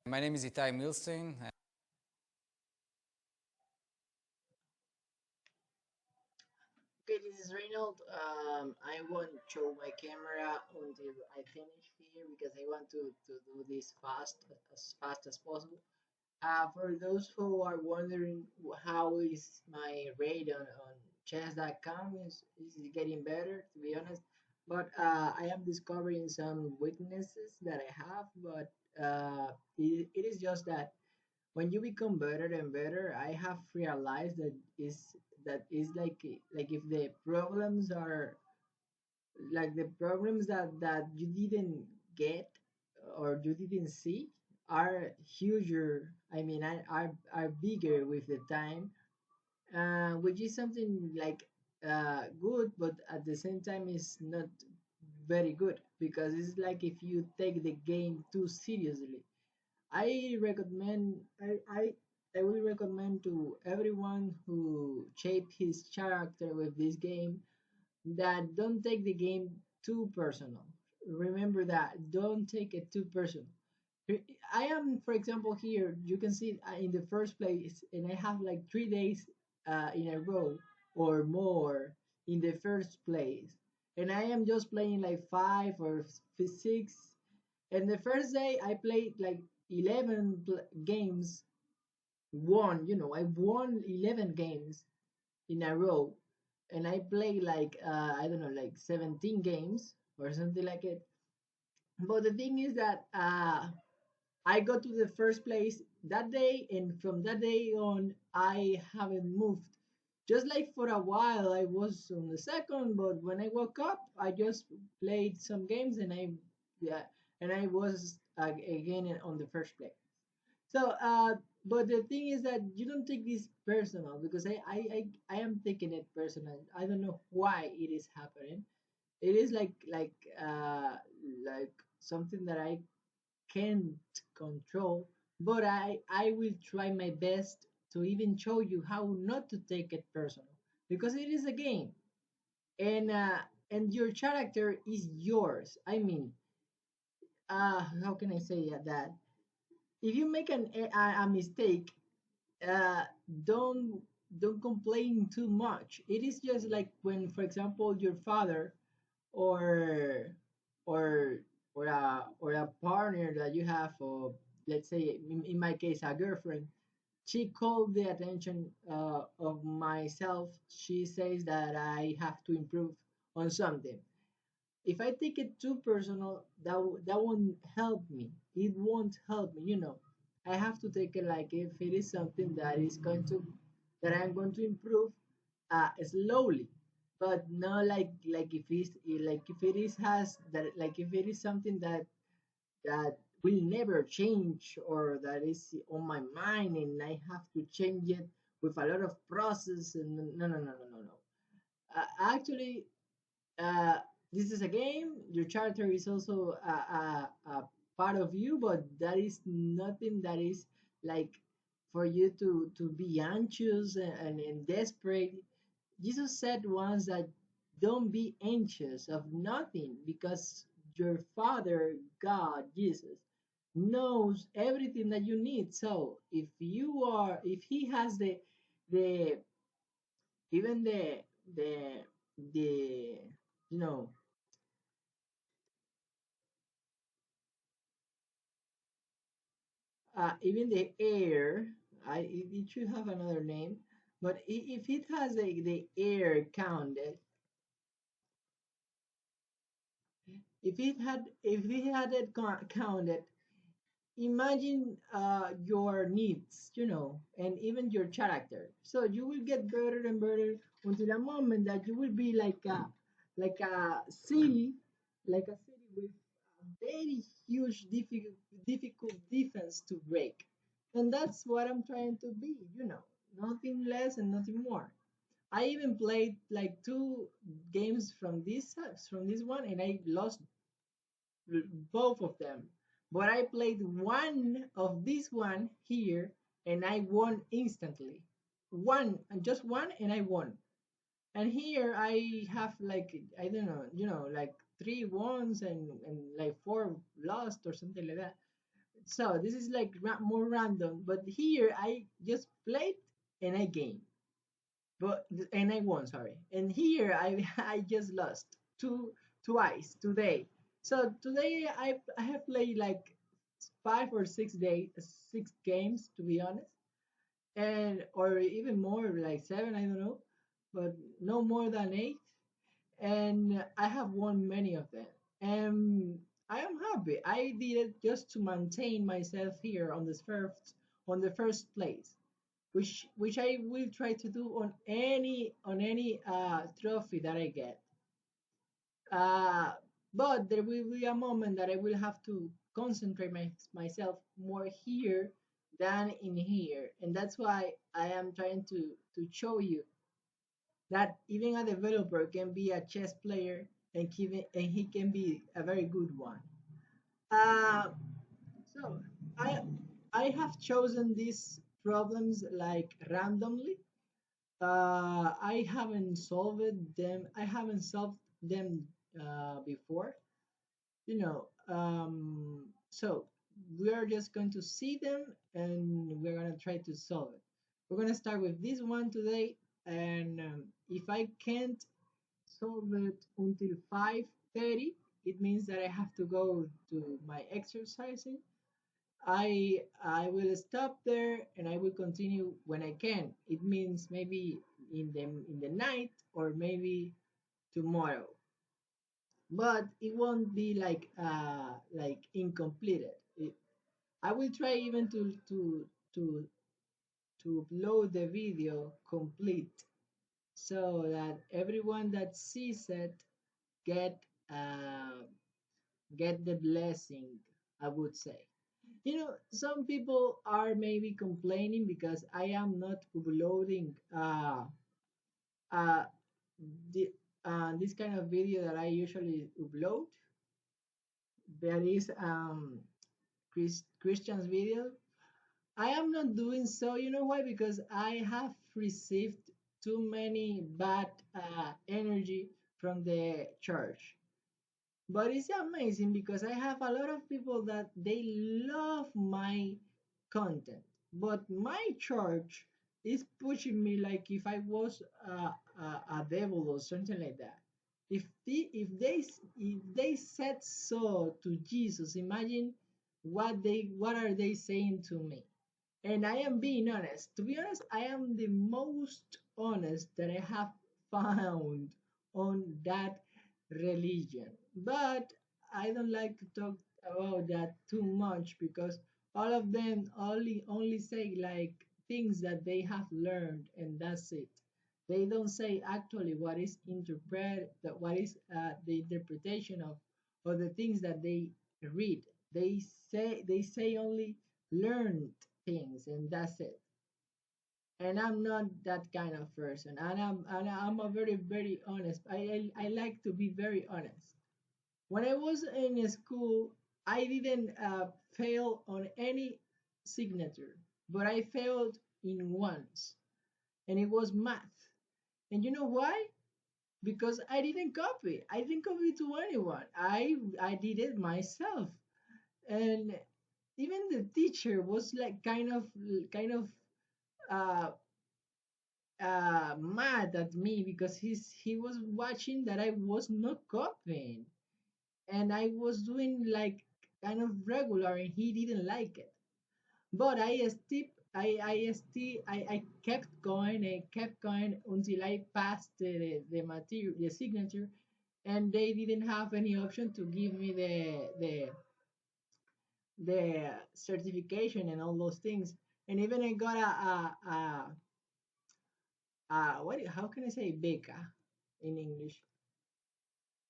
My name is Itai Milstein. Okay, this is Reynold. I won't show my camera until I finish here because I want to do this fast as possible. For those who are wondering how is my rate on chess.com is getting better, to be honest. But I am discovering some weaknesses that I have, but it is just that when you become better and better, I have realized that is like if the problems are like the problems that you didn't get or you didn't see are huger. I mean, are bigger with the time, which is something like good, but at the same time is not very good because it's like if you take the game too seriously. I will recommend to everyone who shape his character with this game that don't take the game too personal. Remember that, don't take it too personal. I am, for example, here you can see in the first place, and I have like 3 days in a row or more in the first place, and I am just playing like five or six. And the first day I played like 11 games, won. I won 11 games in a row, and I played like I don't know, like 17 games or something like it. But the thing is that I got to the first place that day, and from that day on, I haven't moved. Just like for a while, I was on the second, but when I woke up, I just played some games, and yeah, and I was again on the first place. So, but the thing is that you don't take this personal because I am taking it personal. I don't know why it is happening. It is like something that I can't control, but I will try my best to even show you how not to take it personal because it is a game, and your character is yours. I mean, how can I say that? If you make a mistake, uh, don't don't complain too much. It is just like when, for example, your father or or or a partner that you have, or let's say in my case a girlfriend, she called the attention of myself. She says that I have to improve on something. If I take it too personal, that won't help me. It won't help me. I have to take it like if it is something that I'm going to improve slowly, but not like if it is has that like if it is something that will never change or that is on my mind and I have to change it with a lot of process and no no no no no no. Actually, uh, this is a game. Your character is also a part of you, but that is nothing that is like for you to be anxious and desperate. Jesus said once that don't be anxious of nothing because your Father, God, Jesus, knows everything that you need. So if He has the even the you know even the air, it should have another name, but if it has the air counted, if it had it counted, imagine your needs, and even your character. So you will get better and better until a moment that you will be like a city with a very huge difficult defense to break. And that's what I'm trying to be, nothing less and nothing more. I even played like two games from this one, and I lost both of them. But I played one of this one here and I won instantly. One and just one and I won. And here I have like I don't know, like three wons and like four lost or something like that. So this is like more random, but here I just played and I game, but and I won. Sorry, and here I I just lost twice today. So today I have played like 6 games to be honest, and or even more like seven, I don't know, but no more than eight, and I have won many of them. And I am happy. I did it just to maintain myself here on the first place, which I will try to do on any trophy that I get. Uh, but there will be a moment that I will have to concentrate myself more here than in here, and that's why I am trying to show you that even a developer can be a chess player and he can be a very good one. Uh, so I I have chosen these problems like randomly. I haven't solved them. I haven't solved them before. So we are just going to see them and we're gonna try to solve it. We're gonna start with this one today, and if I can't solve it until 5:30, it means that I have to go to my exercising. I will stop there and I will continue when I can. It means maybe in the night or maybe tomorrow, but it won't be like incompleted. I will try even to upload the video complete so that everyone that sees it get get the blessing, I would say. Some people are maybe complaining because I am not uploading uh, the, this kind of video that I usually upload. That is Christian's video. I am not doing so. You know why? Because I have received too many bad energy from the church. But it's amazing because I have a lot of people that they love my content. But my church is pushing me like if I was a devil or something like that. If they said so to Jesus, imagine what are they saying to me? And I am being honest. To be honest, I am the most honest that I have found on that religion. But I don't like to talk about that too much because all of them only say like things that they have learned and that's it. They don't say actually what is what is the interpretation of the things that they read. They say only learned things and that's it. And I'm not that kind of person. And I'm a very honest. I like to be very honest. When I was in school, I didn't fail on any signature, but I failed in once, and it was math. And you know why? Because I didn't copy. I didn't copy to anyone. I did it myself, and even the teacher was like kind of uh, mad at me because he was watching that I was not copying and I was doing like kind of regular and he didn't like it. But I kept going and kept going until I passed the material the signature, and they didn't have any option to give me the certification and all those things. And even I got how can I say beca in English?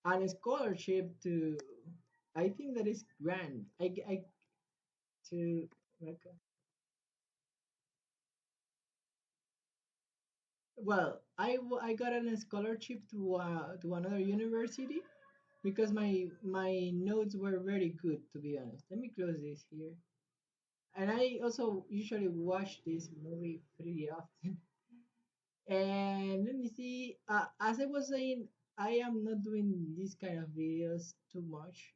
And a scholarship to, I think that is grant. I to well, I got a scholarship to another university because my notes were very good to be honest. Let me close this here. And I also usually watch this movie pretty often. And let me see. As I was saying, I am not doing this kind of videos too much.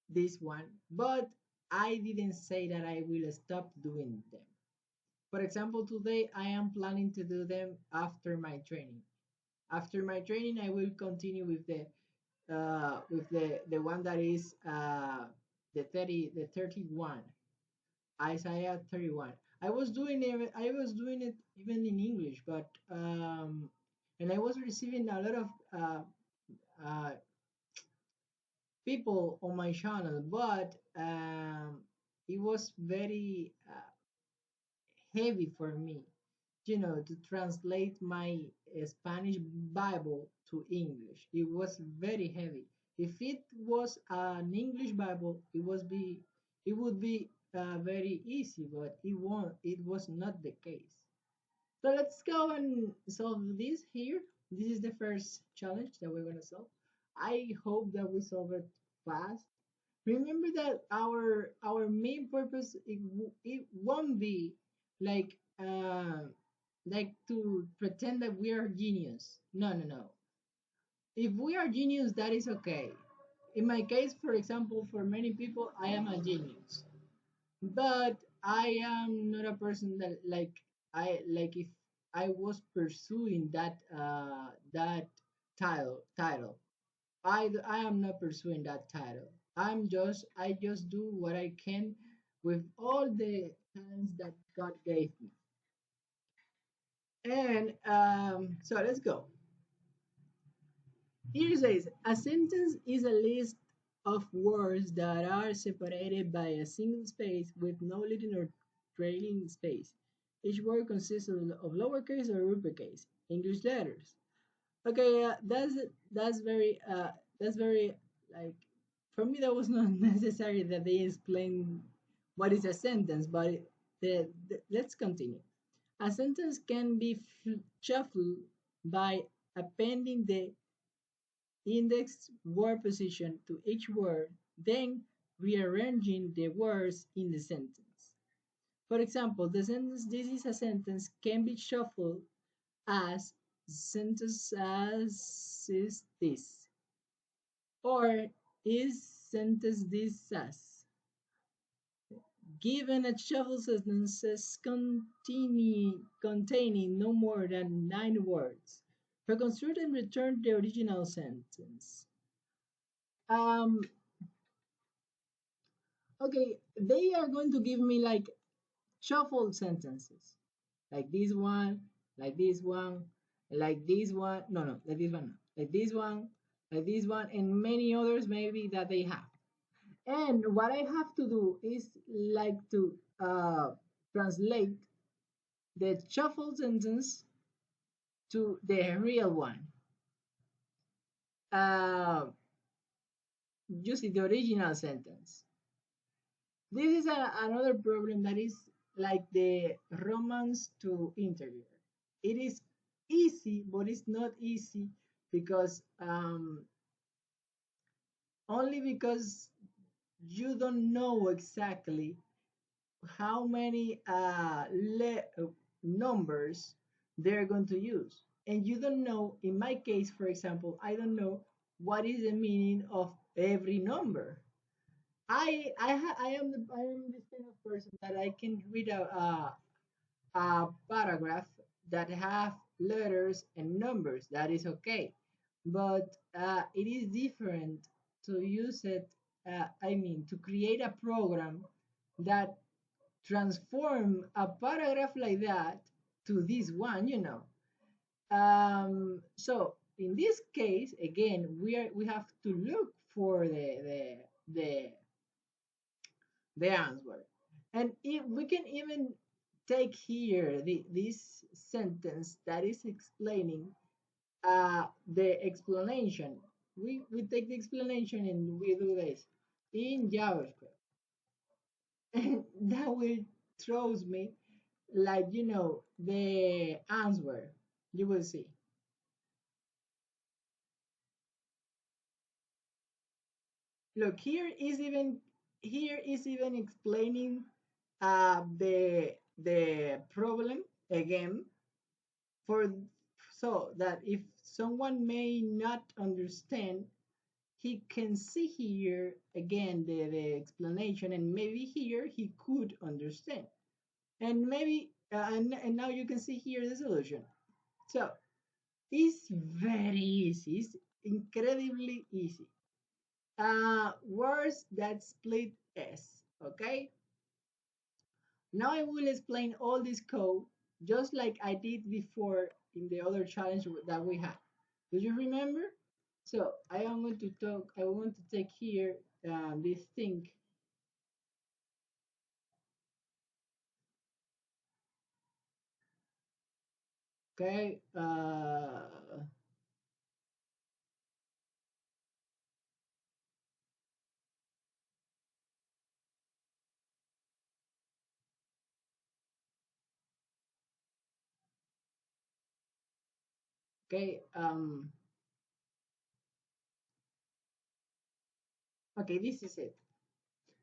This one, but I didn't say that I will stop doing them. For example, today I am planning to do them after my training. After my training, I will continue with the one that is the 31, Isaiah 31. I was doing it even in English, but and I was receiving a lot of uh, people on my channel, but it was very heavy for me, to translate my Spanish Bible to English. It was very heavy. If it was an English Bible, it would be very easy, but it won't. It was not the case. So let's go and solve this here. This is the first challenge that we're gonna solve. I hope that we solve it fast. Remember that our main purpose it won't be like like to pretend that we are genius. No, no, no. If we are genius, that is okay. In my case, for example, for many people, I am a genius, but I am not a person that like if I was pursuing that title. I am not pursuing that title. I just do what I can with all the talents that God gave me. And so let's go. Here it says a sentence is a list of words that are separated by a single space with no leading or trailing space. Each word consists of lowercase or uppercase English letters. Okay, that's very like for me that was not necessary that they explain what is a sentence, but let's continue. A sentence can be shuffled by appending the index word position to each word, then rearranging the words in the sentence. For example, the sentence "This is a sentence" can be shuffled as sentence as is this, or is sentence this as. Given a shuffle sentences containing no more than 9 words, reconstruct and return the original sentence. Um, okay, they are going to give me like shuffled sentences, like this one, like this one, like this one. No, no, like this one, no. Like this one, and many others maybe that they have. And what I have to do is like to translate the shuffled sentence to the real one. Uh, Using the original sentence. This is another problem that is like the romance to interviewer. It is easy, but it's not easy because only because you don't know exactly how many numbers they're going to use. And you don't know, in my case, for example, I don't know what is the meaning of every number. I am this kind of person that I can read a paragraph that have letters and numbers. That is okay, but it is different to use it. I mean, to create a program that transform a paragraph like that to this one. So in this case, again, we have to look for the answer. And if we can even take here this sentence that is explaining the explanation. We take the explanation and we do this in JavaScript. And that will throws me like the answer. You will see. Look, here is even explaining the problem again for so that if someone may not understand, he can see here again the explanation, and maybe here he could understand. And maybe, and now you can see here the solution. So it's very easy, it's incredibly easy. Words that split S, okay? Now I will explain all this code just like I did before in the other challenge that we had. Do you remember? So I am going to talk, I want to take here this thing. Okay. Okay. Okay, this is it.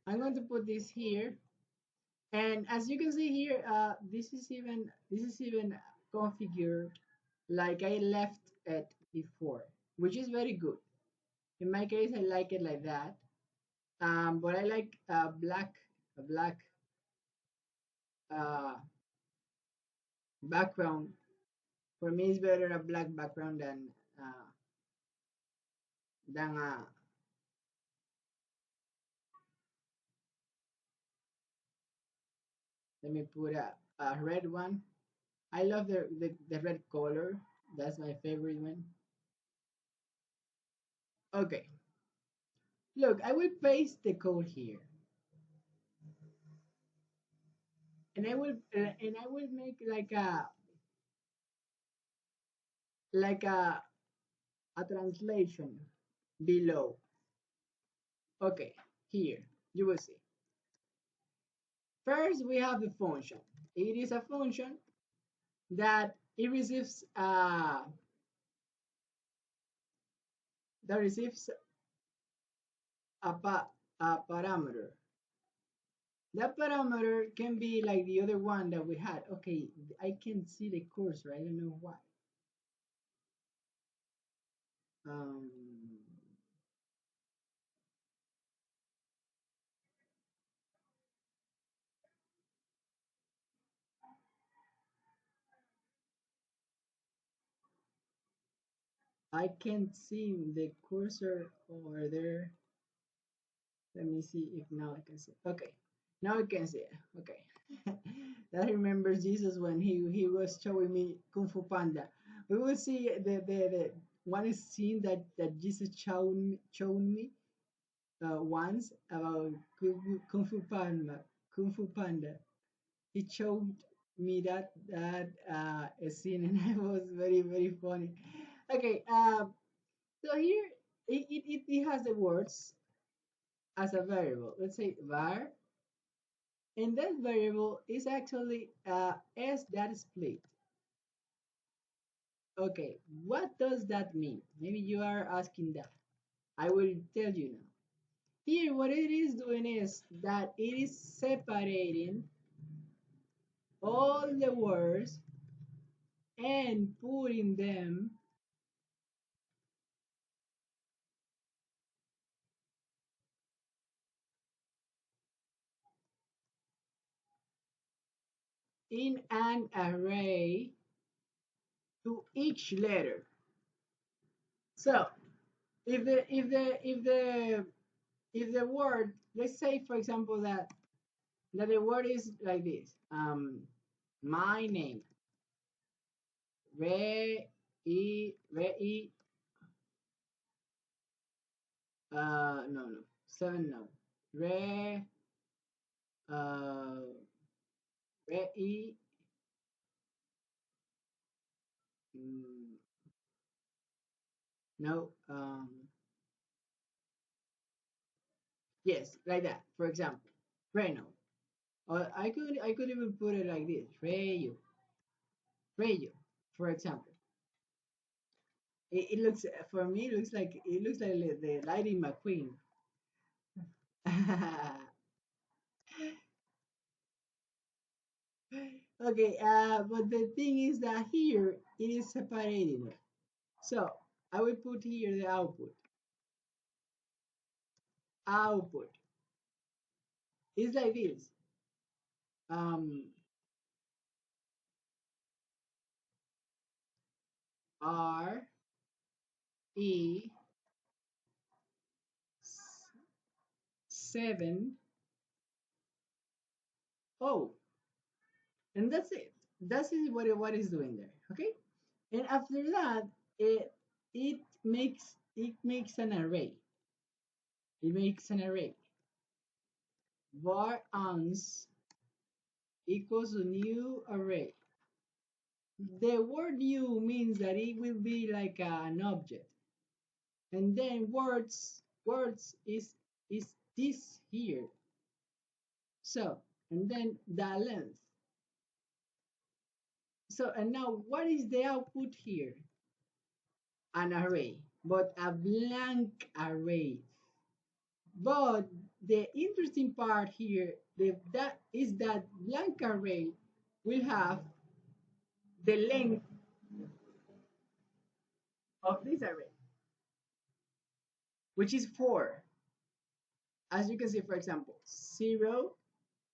I'm going to put this here. And as you can see here, this is even configured like I left it before, which is very good. In my case, I like it like that. But I like a black uh, background. For me, it's better a black background than. Let me put a red one. I love the red color. That's my favorite one. Okay, look, I will paste the code here, and I will make like a translation below. Okay, here you will see. First, we have the function. It is a function that it receives that receives a parameter. That parameter can be like the other one that we had. Okay, I can see the cursor. I don't know why. Um, I can't see the cursor over there. Let me see if now I can see. Okay, now I can see it. Okay, that remembers Jesus when he was showing me Kung Fu Panda. We will see the one scene that Jesus showed me once about Kung Fu Panda. He showed me that scene, and it was very very funny. Okay, so here it has the words as a variable. Let's say var, and that variable is actually s that split. Okay, what does that mean? Maybe you are asking that. I will tell you now. Here, what it is doing is that it is separating all the words and putting them in an array to each letter. So if the word, let's say for example that the word is like this, my name, re, no, 7, no, re, uh re, mm, no, yes, like that, for example, Reno. Or I could even put it like this, Rayo, for example. It looks, for me it looks like the Lightning McQueen. Okay, but the thing is that here it is separating it. So I will put here the output. output is like this. Um, R E 7 O, and that's it. That's it, what is doing there. Okay, and after that, it makes an array. It makes an array. Var ans equals a new array. The word new means that it will be like an object, and then words is this here. So, and then the length. So, and now what is the output here? An array, but a blank array. But the interesting part here, that is that blank array will have the length of this array, which is 4. As you can see, for example, 0,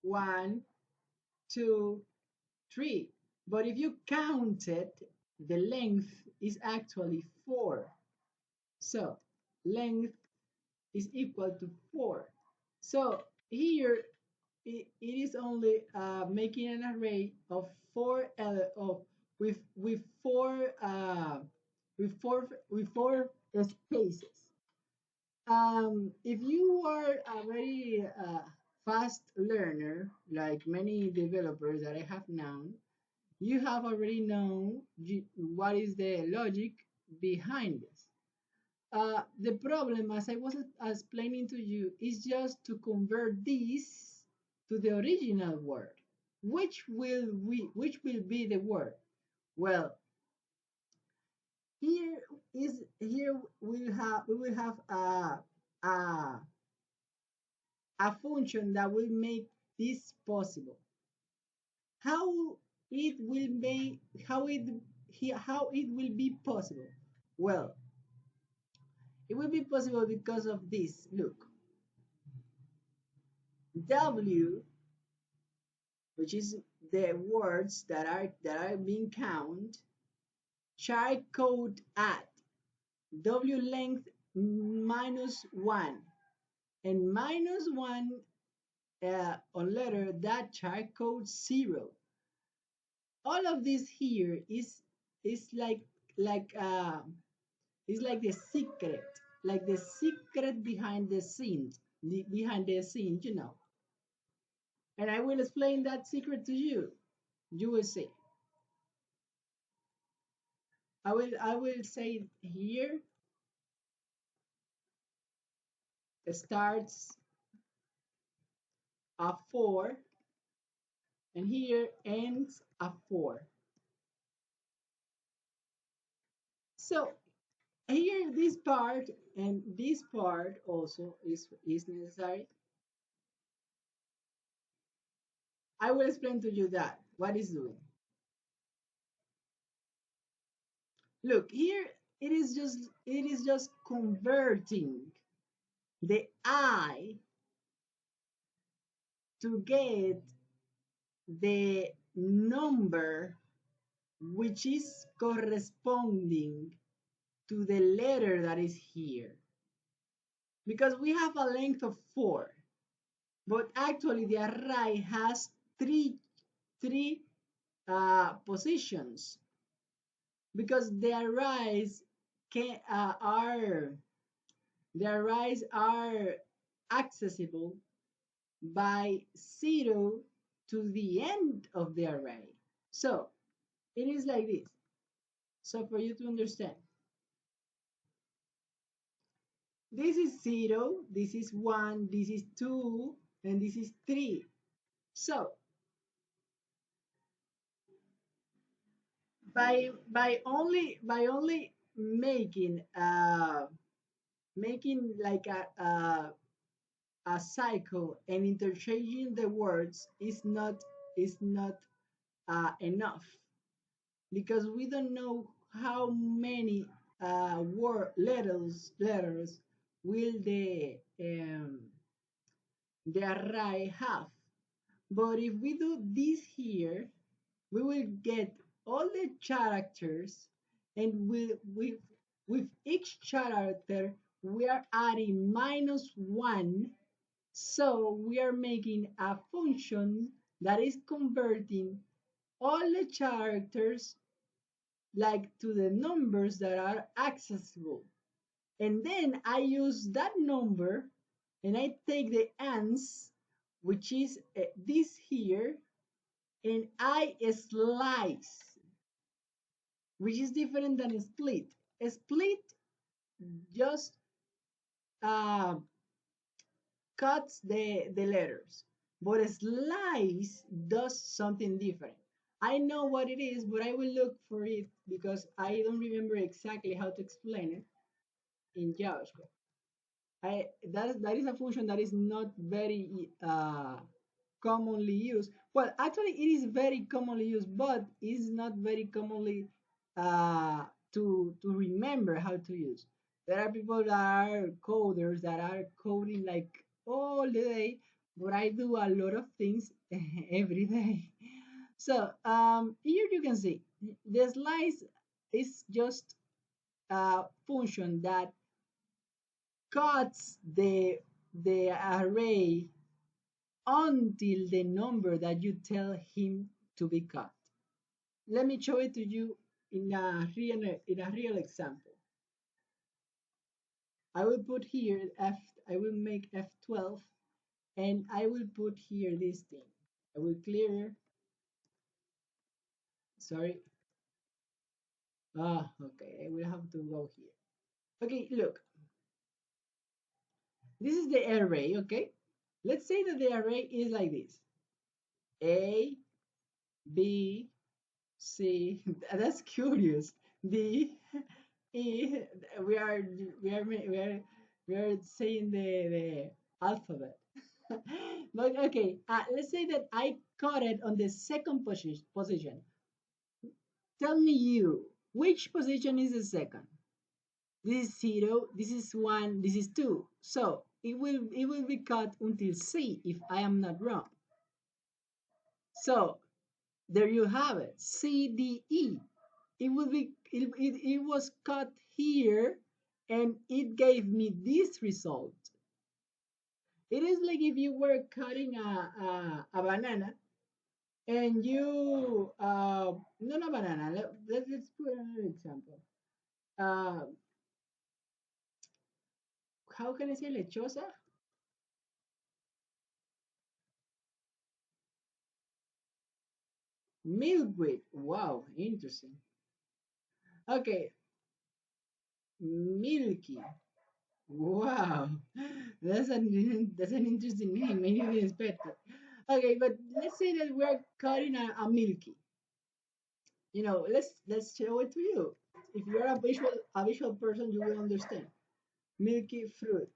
1, 2, 3. But if you count it, the length is actually 4. So length is equal to 4. So here it is only making an array of of with four spaces. If you are a very fast learner, like many developers that I have known, you have already known what is the logic behind this. The problem, as I was explaining to you, is just to convert this to the original word. Which will be the word? Well, here we will have a a function that will make this possible. How it will make how it will be possible? Well, it will be possible because of this. Look, W, which is the words that are being counted, char code at W length -1 and -1 on letter that char code 0. All of this here is like the secret, behind the scenes, and I will explain that secret to you. You will see. I will say here it starts a 4 and here ends a 4. So here this part and this part also is necessary. I will explain to you that what is doing. Look here, it is just converting the I to get the number which is corresponding to the letter that is here. Because we have a length of 4, but actually the array has three positions, because the arrays are accessible by 0 to the end of the array. So it is like this. So for you to understand, this is 0, this is 1, this is 2, and this is 3. So by only making like a cycle and interchanging the words is not enough, because we don't know how many letters will the array have. But if we do this here, we will get all the characters, and with each character, we are adding -1. So we are making a function that is converting all the characters like to the numbers that are accessible. And then I use that number and I take the ans, which is this here, and I slice, which is different than a split. A split just uh, cuts the letters, but a slice does something different. I know what it is, but I will look for it because I don't remember exactly how to explain it in JavaScript. That is a function that is not very commonly used. Well, actually, it is very commonly used, but it's not very commonly to remember how to use. There are people that are coders that are coding like all the day, but I do a lot of things every day. So here you can see the slice is just a function that cuts the array until the number that you tell him to be cut. Let me show it to you in a real example. I will put here I will make F12 and I will put here this thing. I will clear, sorry. Okay, I will have to go here. Okay, look, this is the array, okay? Let's say that the array is like this. A, B, C, that's curious. D, E, we are saying the alphabet. But okay, let's say that I caught it on the second position. Tell me you, which position is the second? This is 0, this is 1, this is 2. So it will be cut until C if I am not wrong. So there you have it, C, D, E. It was cut here and it gave me this result. It is like if you were cutting a banana and you not a banana. Let's put another example. Uh, how can I say lechosa? Milkweed. Wow, interesting. Okay, milky. Wow, that's an interesting name. I didn't expect it. Okay, but let's say that we're cutting a milky. Let's show it to you. If you're a visual person, you will understand. Milky fruit.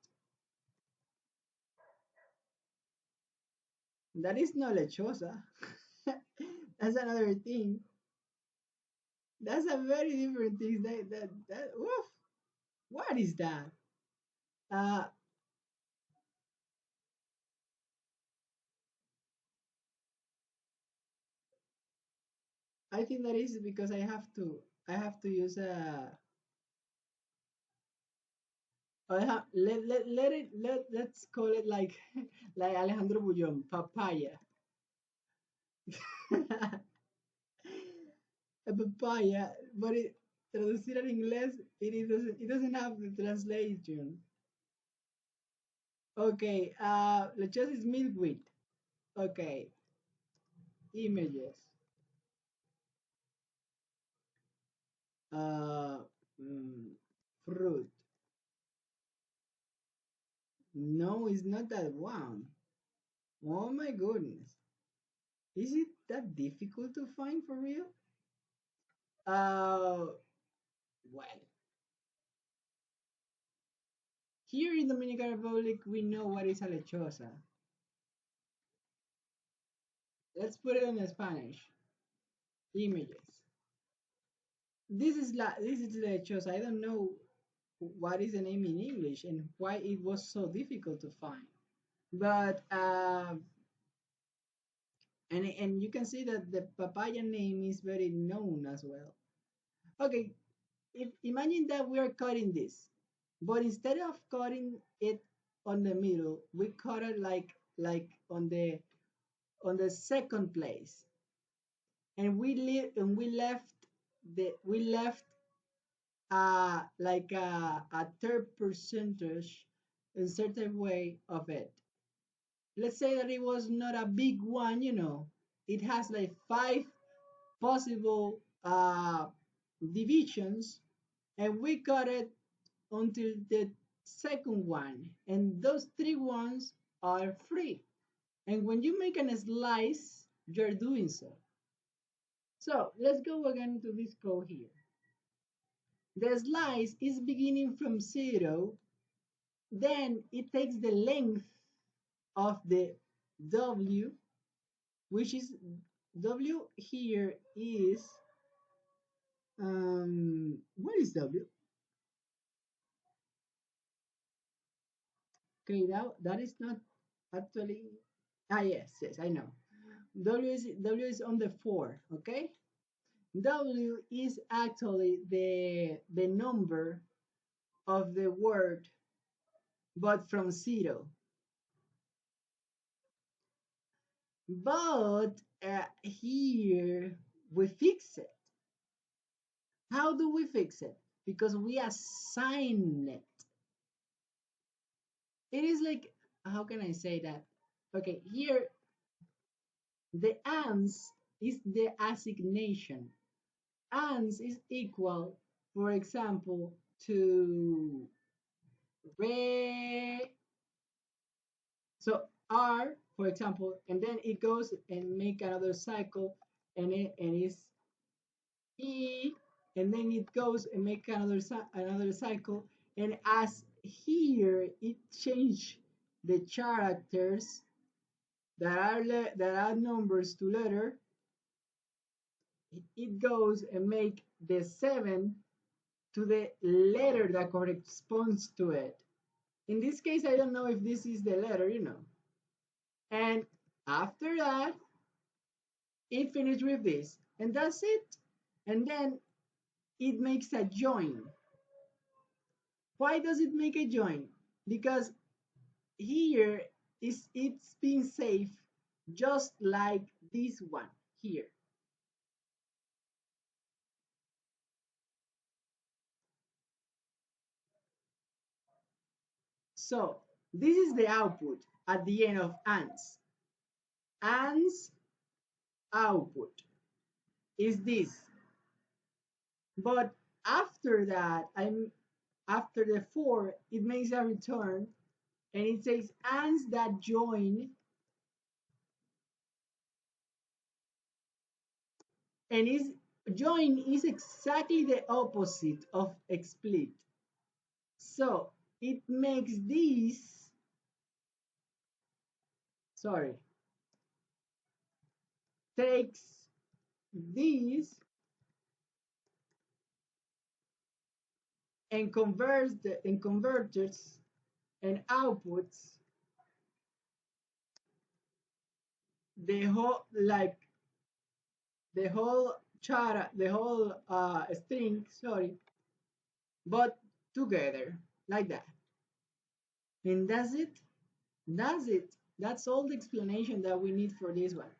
That is not lechosa. That's another thing. That's a very different thing. That woof. What is that? Uh, I think that is because I have to use a. Let's call it like like Alejandro Bullón, papaya. A papaya, but traducir en inglés, it doesn't have the translation. Okay, let's just is milkweed. Okay, images. Uh, mm, fruit. No, it's not that one. Oh my goodness. Is it that difficult to find for real? Uh, well, here in Dominican Republic, we know what is a lechosa. Let's put it in Spanish. Images. This is lechosa. I don't know. what is the name in English and why it was so difficult to find. But and you can see that the papaya name is very known as well. Okay, if imagine that we are cutting this, but instead of cutting it on the middle, we cut it like on the second place, and we left like a third percentage in certain way of it. Let's say that it was not a big one, you know. It has like five possible divisions, and we cut it until the second one, and those three ones are free. And when you make a slice, you're doing so. So let's go again to this code here. The slice is beginning from 0, then it takes the length of the W, which is W here is, what is W? Okay, that is not actually, yes, I know. W is on the 4, okay? W is actually the number of the word, but from 0. But here we fix it. How do we fix it? Because we assign it. It is like, how can I say that? Okay, here the ans is the assignation. Ans is equal, for example, to re. So R, for example, and then it goes and make another cycle, and it's E, and then it goes and make another cycle, and as here it change the characters that are numbers to letter, it goes and make the 7 to the letter that corresponds to it. In this case, I don't know if this is the letter, you know. And after that, it finished with this, and that's it. And then it makes a join. Why does it make a join? Because here it's being saved just like this one here. So this is the output at the end of ANDS. ANDS output is this. But after that, after the 4, it makes a return and it says ANDS that join, and is join is exactly the opposite of split. So it makes this, sorry, takes this and converters and outputs the whole the whole string, sorry, but together like that. And that's it. That's it. That's all the explanation that we need for this one,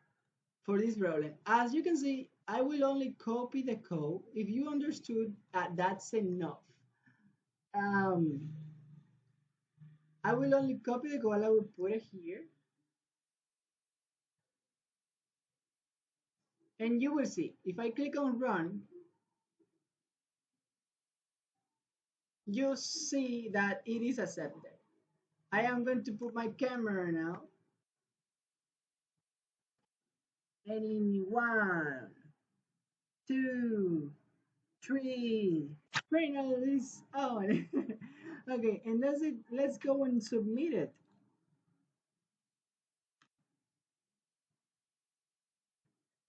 for this problem. As you can see, I will only copy the code. If you understood, that's enough. Um, I will only copy the code. I will put it here, and you will see. If I click on run, you see that it is accepted. I am going to put my camera now. And in 1, 2, 3, finally it's on. Okay, and that's it. Let's go and submit it.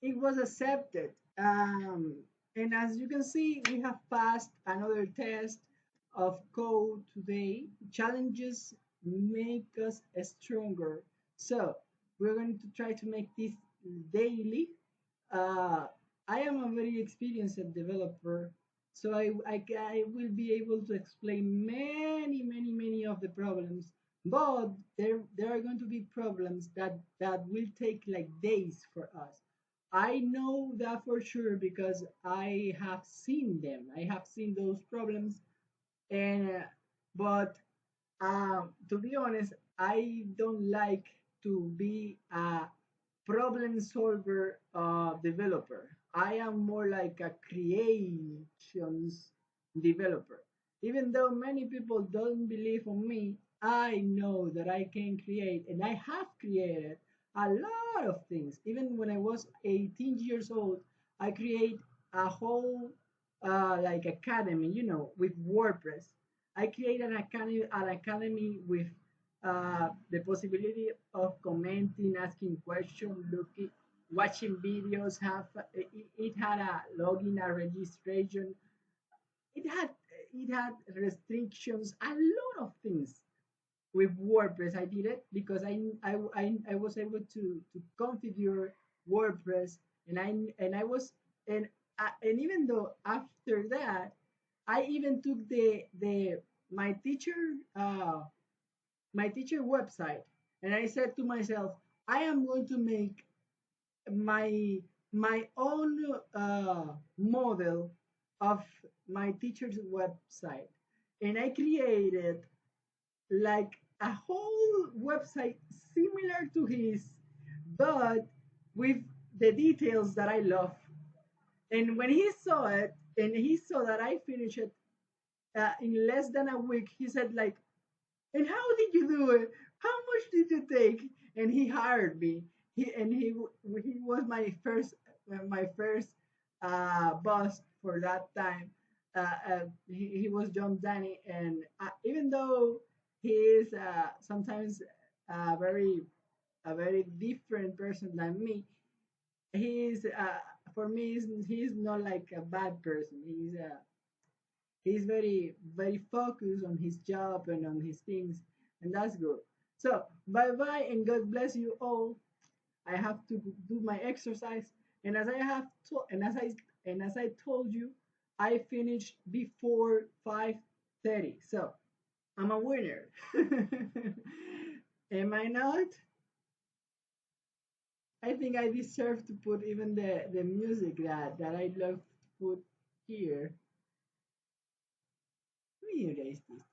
It was accepted. And as you can see, we have passed another test of code today. Challenges make us stronger. So we're going to try to make this daily. uh, I am a very experienced developer, so I will be able to explain many of the problems. But there are going to be problems that will take like days for us. I know that for sure because I have seen them. I have seen those problems, and but to be honest, I don't like to be a problem solver developer. I am more like a creations developer. Even though many people don't believe on me, I know that I can create, and I have created a lot of things. Even when I was 18 years old, I create a whole like academy, with WordPress. I created an academy with the possibility of commenting, asking questions, looking, watching videos. It had a login, a registration. It had it had restrictions, a lot of things. With WordPress, I did it because I was able to configure WordPress, and even though after that I even took the my teacher my teacher website, and I said to myself, I am going to make my my own model of my teacher's website, and I created like a whole website similar to his, but with the details that I love. And when he saw it, and he saw that I finished it in less than a week, he said like, "And how did you do it? How much did you take?" And he hired me. He was my first boss for that time. He was John Danny, and even though he is sometimes very a very different person than me, he's for me he's not like a bad person. He's very focused on his job and on his things, and that's good. So bye bye and God bless you all. I have to do my exercise, and as I told you, I finished before 5:30. So I'm a winner. Am I not? I think I deserve to put even the music that I love to put here. Let me erase this.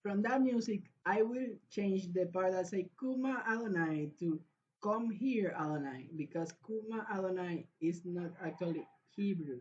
From that music, I will change the part that say Kuma Adonai to come here Adonai, because Kuma Adonai is not actually Hebrew.